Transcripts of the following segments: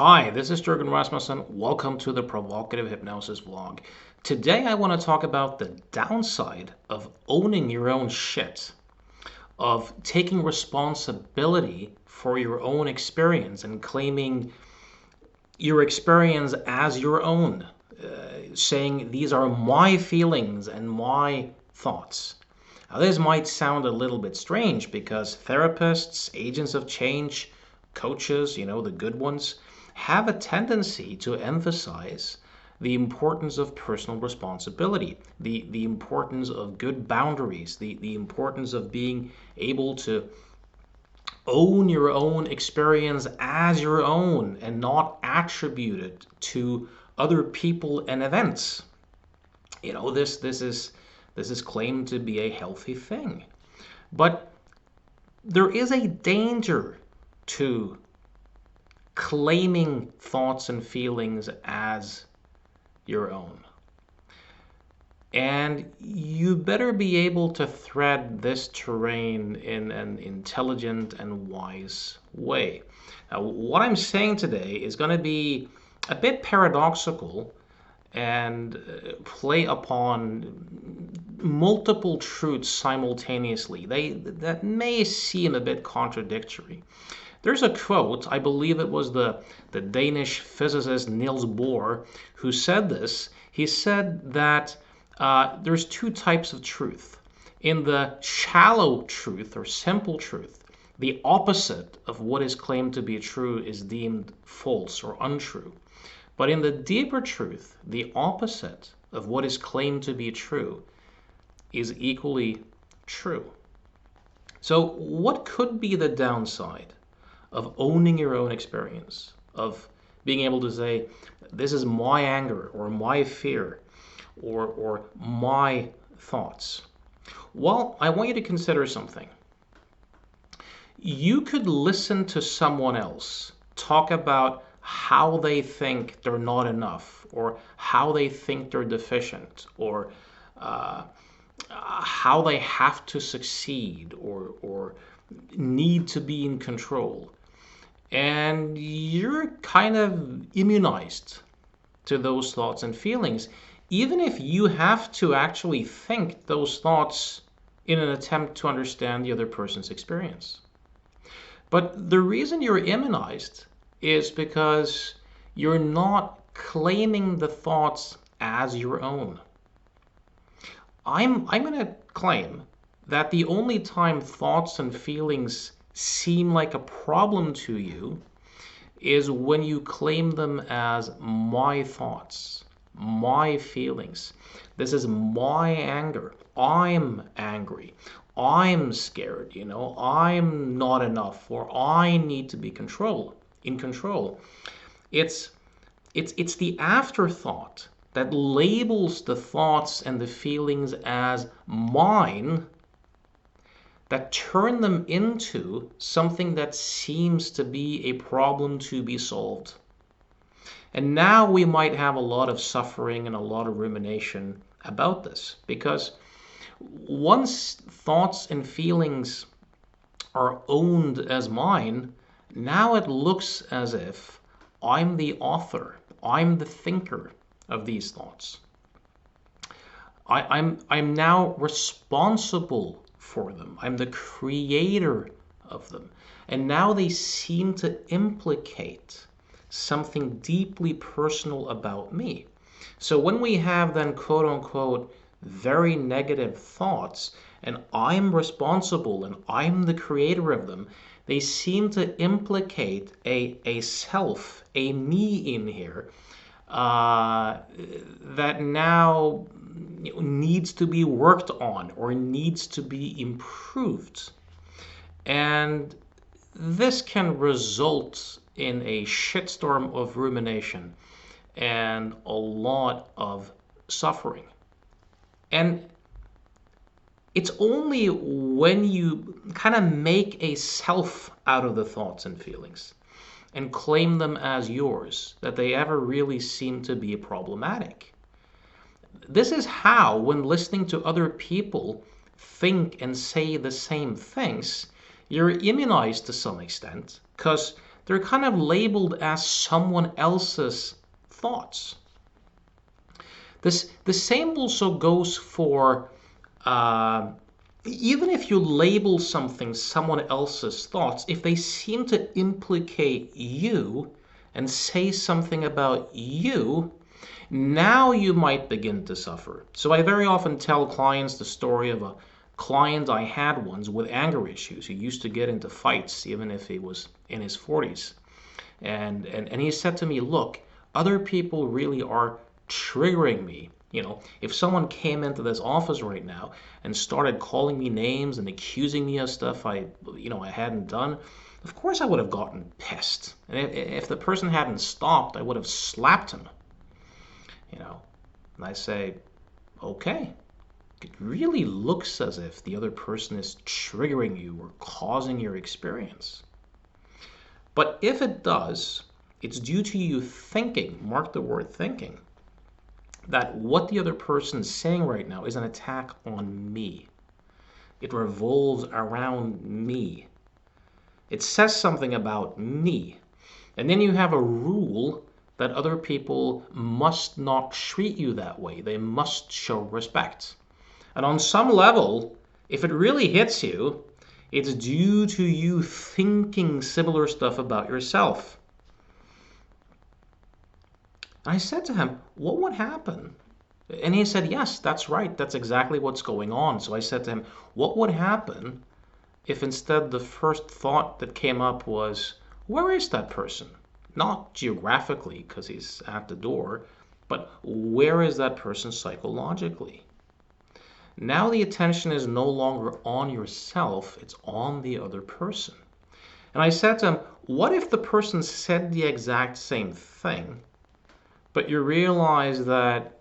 Hi, this is Jürgen Rasmussen. Welcome to the Provocative Hypnosis vlog. Today I want to talk about the downside of owning your own shit, of taking responsibility for your own experience and claiming your experience as your own, saying these are my feelings and my thoughts. Now, this might sound a little bit strange because therapists, agents of change, coaches, the good ones, have a tendency to emphasize the importance of personal responsibility, the importance of good boundaries, the importance of being able to own your own experience as your own and not attribute it to other people and events. This is claimed to be a healthy thing. But there is a danger to claiming thoughts and feelings as your own. And you better be able to thread this terrain in an intelligent and wise way. Now, what I'm saying today is going to be a bit paradoxical and play upon multiple truths simultaneously. That may seem a bit contradictory. There's a quote, I believe it was the Danish physicist Niels Bohr who said this. He said that there's two types of truth. In the shallow truth or simple truth, the opposite of what is claimed to be true is deemed false or untrue. But in the deeper truth, the opposite of what is claimed to be true is equally true. So what could be the downside of owning your own experience, of being able to say, this is my anger or my fear or my thoughts? Well, I want you to consider something. You could listen to someone else talk about how they think they're not enough, or how they think they're deficient, or how they have to succeed, or need to be in control. And you're kind of immunized to those thoughts and feelings, even if you have to actually think those thoughts in an attempt to understand the other person's experience. But the reason you're immunized is because you're not claiming the thoughts as your own. I'm going to claim that the only time thoughts and feelings seem like a problem to you is when you claim them as my thoughts, my feelings. This is my anger. I'm angry. I'm scared, I'm not enough, or I need to be in control. It's the afterthought that labels the thoughts and the feelings as mine that turn them into something that seems to be a problem to be solved. And now we might have a lot of suffering and a lot of rumination about this, because once thoughts and feelings are owned as mine, now it looks as if I'm the author, I'm the thinker of these thoughts. I'm now responsible for them. I'm the creator of them. And now they seem to implicate something deeply personal about me. So when we have then quote unquote very negative thoughts, and I'm responsible and I'm the creator of them, they seem to implicate a self, a me in here that now needs to be worked on or needs to be improved. And this can result in a shitstorm of rumination and a lot of suffering. And it's only when you kind of make a self out of the thoughts and feelings and claim them as yours that they ever really seem to be problematic. This is how, when listening to other people think and say the same things, you're immunized to some extent, because they're kind of labeled as someone else's thoughts. The same also goes for even if you label something someone else's thoughts, if they seem to implicate you and say something about you, now you might begin to suffer. So I very often tell clients the story of a client I had once with anger issues who used to get into fights even if he was in his 40s. And he said to me, look, other people really are triggering me. You know, if someone came into this office right now and started calling me names and accusing me of stuff I hadn't done, of course I would have gotten pissed. And if the person hadn't stopped, I would have slapped him. You know, and I say, okay, it really looks as if the other person is triggering you or causing your experience. But if it does, it's due to you thinking, mark the word thinking, that what the other person is saying right now is an attack on me. It revolves around me. It says something about me. And then you have a rule that other people must not treat you that way. They must show respect. And on some level, if it really hits you, it's due to you thinking similar stuff about yourself. I said to him, what would happen? And he said, yes, that's right. That's exactly what's going on. So I said to him, what would happen if instead the first thought that came up was, where is that person? Not geographically, because he's at the door, but where is that person psychologically? Now the attention is no longer on yourself, it's on the other person. And I said to him, what if the person said the exact same thing, but you realize that,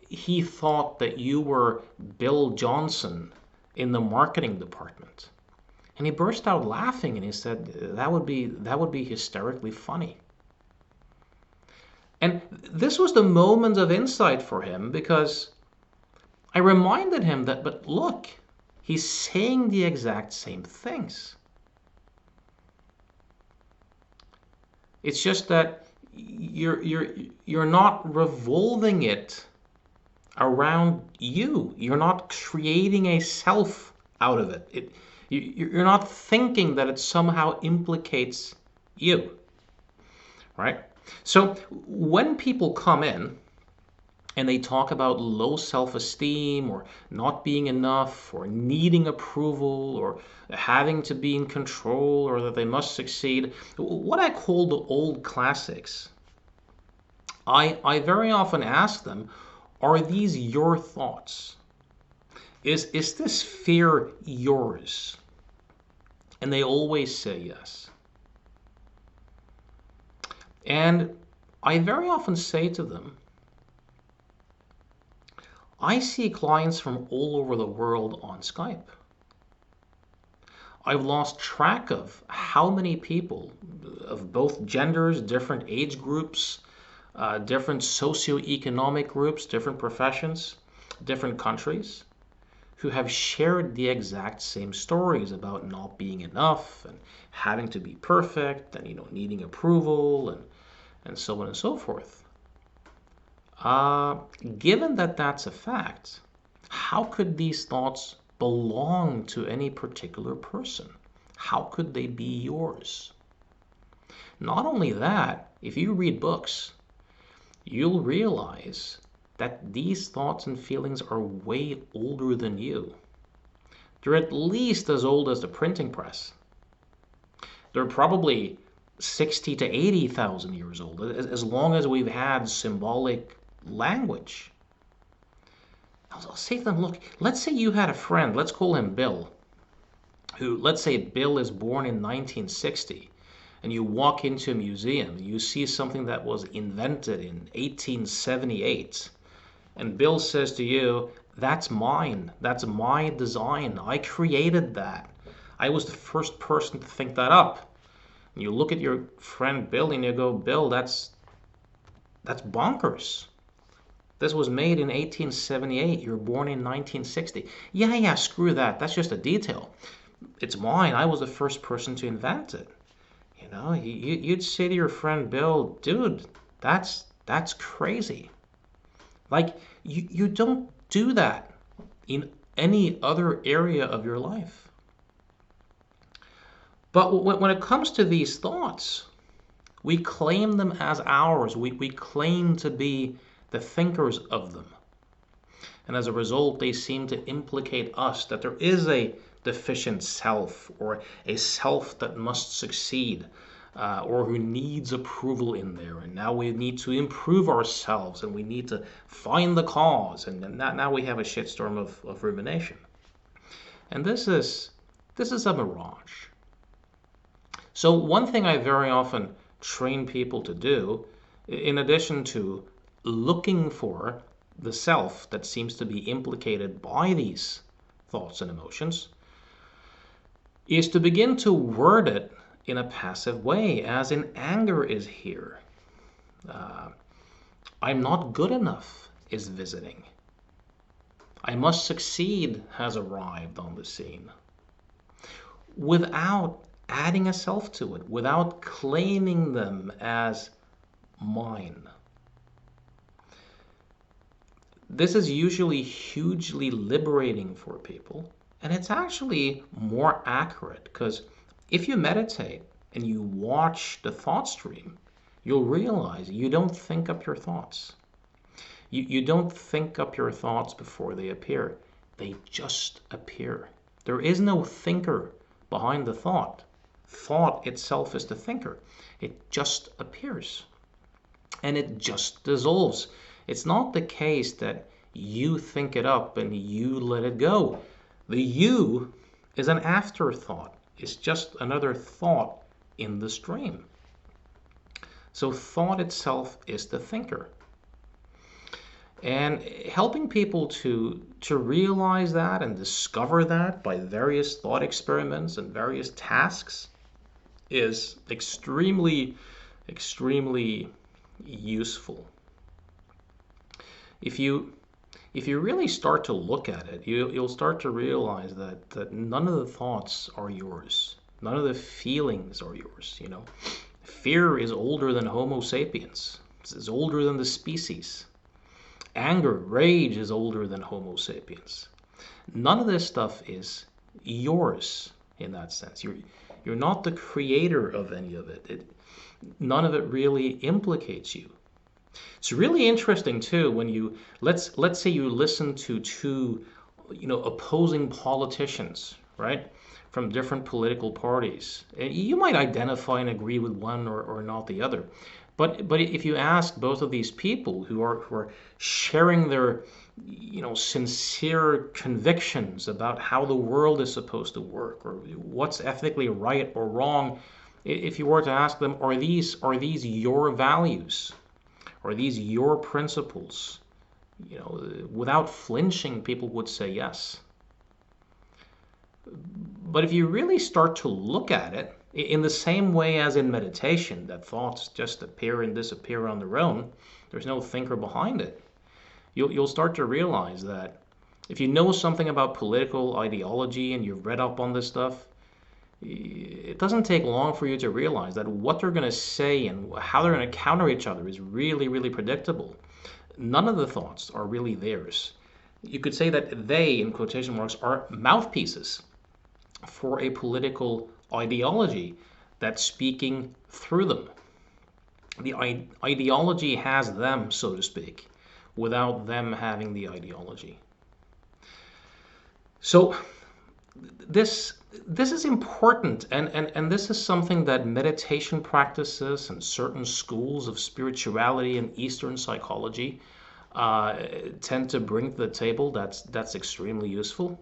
he thought that you were Bill Johnson in the marketing department? And he burst out laughing and he said, that would be hysterically funny. And this was the moment of insight for him, because I reminded him that, but look, he's saying the exact same things. It's just that you're not revolving it around you. You're not creating a self out of it. You're not thinking that it somehow implicates you, right? So when people come in and they talk about low self-esteem or not being enough or needing approval or having to be in control or that they must succeed, what I call the old classics, I very often ask them, are these your thoughts? Is this fear yours? And they always say yes. And I very often say to them, I see clients from all over the world on Skype. I've lost track of how many people of both genders, different age groups, different socioeconomic groups, different professions, different countries, who have shared the exact same stories about not being enough and having to be perfect and needing approval and so on and so forth. Given that that's a fact, how could these thoughts belong to any particular person? How could they be yours? Not only that, if you read books, you'll realize that these thoughts and feelings are way older than you. They're at least as old as the printing press. They're probably 60 to 80,000 years old, as long as we've had symbolic language. I'll say to them, look, let's say you had a friend, let's call him Bill, who, let's say Bill is born in 1960, and you walk into a museum, and you see something that was invented in 1878, and Bill says to you, that's mine, that's my design, I created that, I was the first person to think that up. And you look at your friend Bill and you go, Bill, that's bonkers. This was made in 1878. You're born in 1960. Yeah, screw that. That's just a detail. It's mine. I was the first person to invent it. You'd say to your friend Bill, dude, that's crazy. Like, you don't do that in any other area of your life. But when it comes to these thoughts, we claim them as ours. We claim to be the thinkers of them. And as a result, they seem to implicate us, that there is a deficient self, or a self that must succeed, or who needs approval in there. And now we need to improve ourselves, and we need to find the cause. And now we have a shitstorm of rumination. And this is a mirage. So one thing I very often train people to do, in addition to looking for the self that seems to be implicated by these thoughts and emotions, is to begin to word it in a passive way, as in anger is here. I'm not good enough is visiting. I must succeed has arrived on the scene. Without adding a self to it, without claiming them as mine. This is usually hugely liberating for people, and it's actually more accurate, because if you meditate and you watch the thought stream, you'll realize you don't think up your thoughts. You don't think up your thoughts before they appear. They just appear. There is no thinker behind the thought. Thought itself is the thinker. It just appears. And it just dissolves. It's not the case that you think it up and you let it go. The you is an afterthought. It's just another thought in the stream. So thought itself is the thinker. And helping people to realize that and discover that by various thought experiments and various tasks is extremely, extremely useful. If you really start to look at it, you'll start to realize that none of the thoughts are yours. None of the feelings are yours. Fear is older than Homo sapiens. It's older than the species. Anger, rage is older than Homo sapiens. None of this stuff is yours in that sense. You're not the creator of any of it. None of it really implicates you. It's really interesting too when you let's say you listen to two opposing politicians, right, from different political parties. And you might identify and agree with one or not the other. But if you ask both of these people who are sharing their sincere convictions about how the world is supposed to work, or what's ethically right or wrong, if you were to ask them, are these your values? Are these your principles? Without flinching, people would say yes. But if you really start to look at it, in the same way as in meditation, that thoughts just appear and disappear on their own, there's no thinker behind it, you'll start to realize that if you know something about political ideology and you've read up on this stuff, it doesn't take long for you to realize that what they're going to say and how they're going to counter each other is really, really predictable. None of the thoughts are really theirs. You could say that they, in quotation marks, are mouthpieces for a political ideology that's speaking through them. The ideology has them, so to speak, without them having the ideology. So this is important, and this is something that meditation practices and certain schools of spirituality and Eastern psychology tend to bring to the table. That's extremely useful.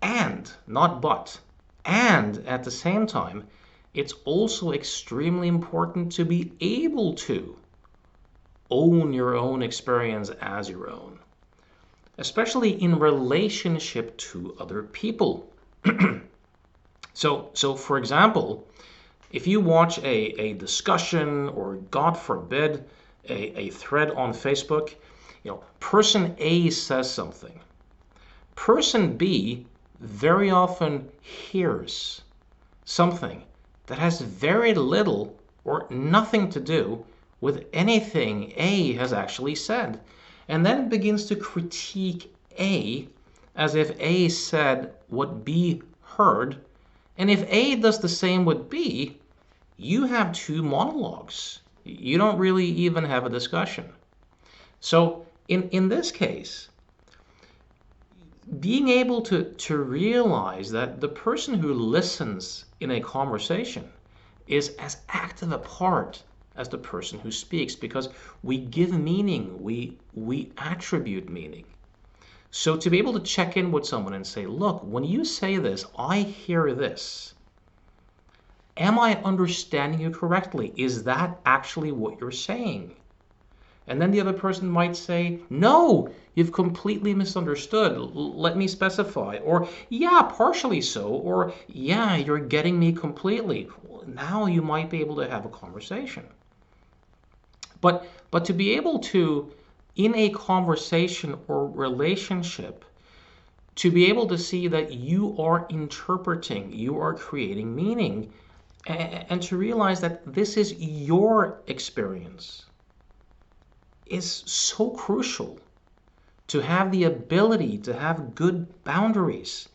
And, not but, and at the same time, it's also extremely important to be able to own your own experience as your own, especially in relationship to other people. So for example, if you watch a discussion, or God forbid, a thread on Facebook, person A says something. Person B very often hears something that has very little or nothing to do with anything A has actually said. And then it begins to critique A as if A said what B heard. And if A does the same with B, you have two monologues. You don't really even have a discussion. So in this case, being able to realize that the person who listens in a conversation is as active a part as the person who speaks, because we give meaning, we attribute meaning. So to be able to check in with someone and say, look, when you say this, I hear this. Am I understanding you correctly? Is that actually what you're saying? And then the other person might say, no, you've completely misunderstood. Let me specify. Or, yeah, partially so. Or, yeah, you're getting me completely. Now you might be able to have a conversation. But to be able to, in a conversation or relationship, to be able to see that you are interpreting, you are creating meaning, and to realize that this is your experience is so crucial. To have the ability to have good boundaries,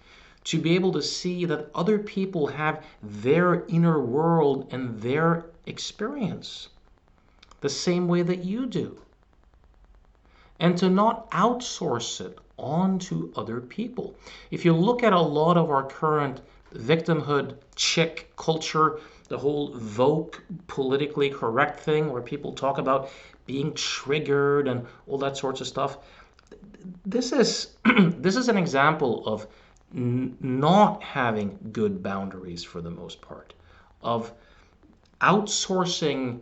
to be able to see that other people have their inner world and their experience the same way that you do, and to not outsource it onto other people. If you look at a lot of our current victimhood chick culture, the whole woke politically correct thing where people talk about being triggered and all that sorts of stuff, this is this is an example of not having good boundaries for the most part, of outsourcing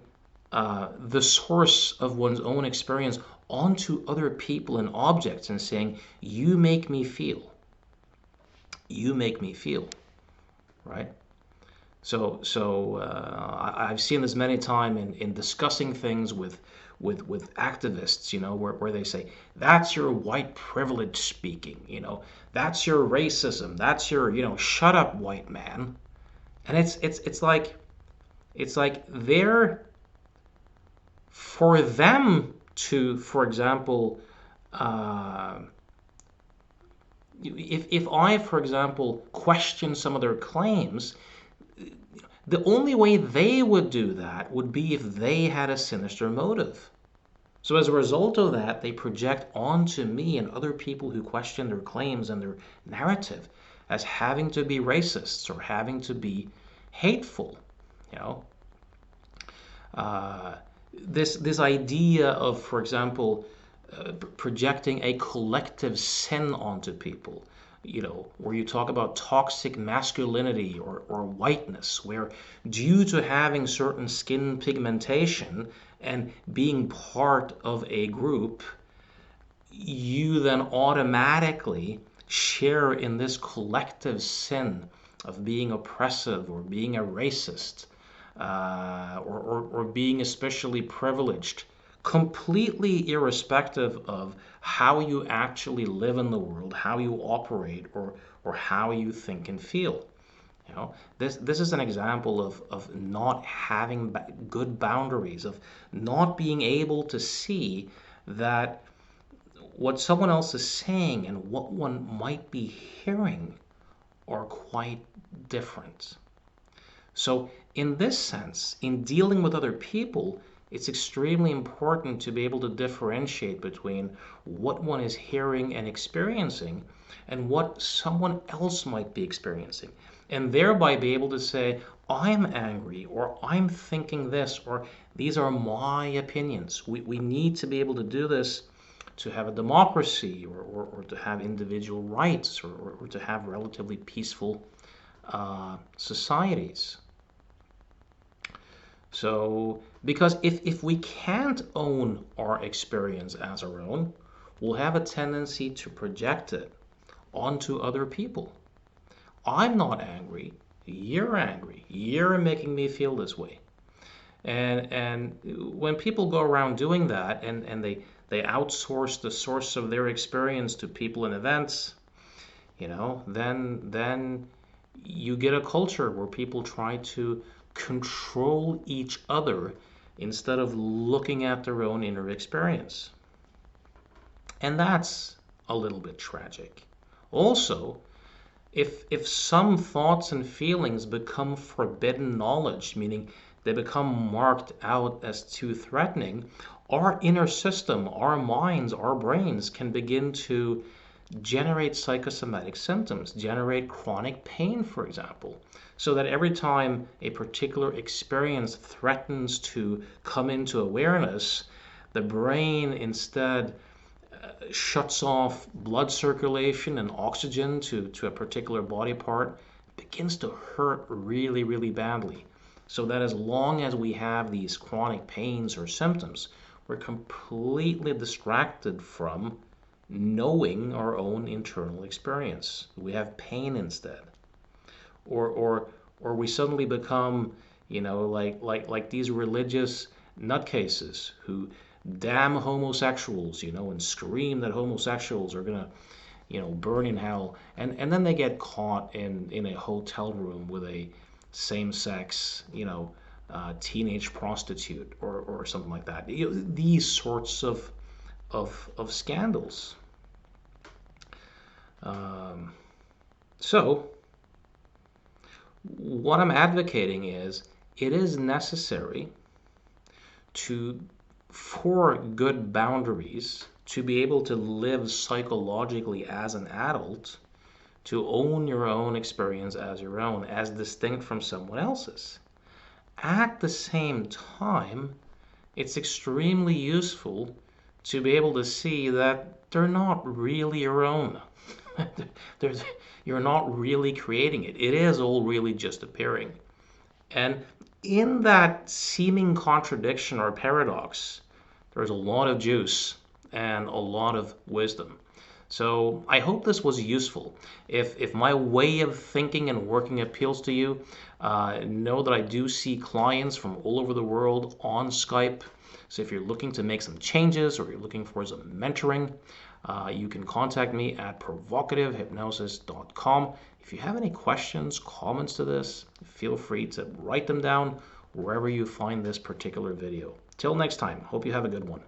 the source of one's own experience onto other people and objects and saying, you make me feel. You make me feel, right? So I've seen this many times in discussing things with activists, where they say, that's your white privilege speaking, that's your racism, that's your, shut up, white man. And it's like they're, for them to, for example, if I, for example, question some of their claims, the only way they would do that would be if they had a sinister motive. So as a result of that, they project onto me and other people who question their claims and their narrative as having to be racists or having to be hateful. You know, this idea of, for example, projecting a collective sin onto people, where you talk about toxic masculinity or whiteness, where due to having certain skin pigmentation and being part of a group, you then automatically share in this collective sin of being oppressive or being a racist, or being especially privileged, completely irrespective of how you actually live in the world, how you operate, or how you think and feel. This is an example of not having good boundaries, of not being able to see that what someone else is saying and what one might be hearing are quite different. So in this sense, in dealing with other people, it's extremely important to be able to differentiate between what one is hearing and experiencing and what someone else might be experiencing, and thereby be able to say, I'm angry, or I'm thinking this, or these are my opinions. We need to be able to do this to have a democracy, or to have individual rights, or to have relatively peaceful societies. So, because if we can't own our experience as our own, we'll have a tendency to project it onto other people. I'm not angry, you're angry, you're making me feel this way. And when people go around doing that, and they outsource the source of their experience to people and events, then you get a culture where people try to control each other instead of looking at their own inner experience. And that's a little bit tragic. Also, if some thoughts and feelings become forbidden knowledge, meaning they become marked out as too threatening, our inner system, our minds, our brains can begin to generate psychosomatic symptoms, generate chronic pain, for example. So that every time a particular experience threatens to come into awareness, the brain instead shuts off blood circulation and oxygen to a particular body part, begins to hurt really, really badly. So that as long as we have these chronic pains or symptoms, we're completely distracted from knowing our own internal experience. We have pain instead. Or we suddenly become, like these religious nutcases who damn homosexuals, and scream that homosexuals are gonna, burn in hell, and then they get caught in a hotel room with a same-sex, teenage prostitute or something like that. These sorts of scandals. So what I'm advocating is it is necessary to for good boundaries to be able to live psychologically as an adult, to own your own experience as your own, as distinct from someone else's. At the same time, it's extremely useful to be able to see that they're not really your own. You're not really creating it. It is all really just appearing. And in that seeming contradiction or paradox, there's a lot of juice and a lot of wisdom. So I hope this was useful. If my way of thinking and working appeals to you, know that I do see clients from all over the world on Skype. So if you're looking to make some changes or you're looking for some mentoring, you can contact me at provocativehypnosis.com. If you have any questions, comments to this, feel free to write them down wherever you find this particular video. Till next time, hope you have a good one.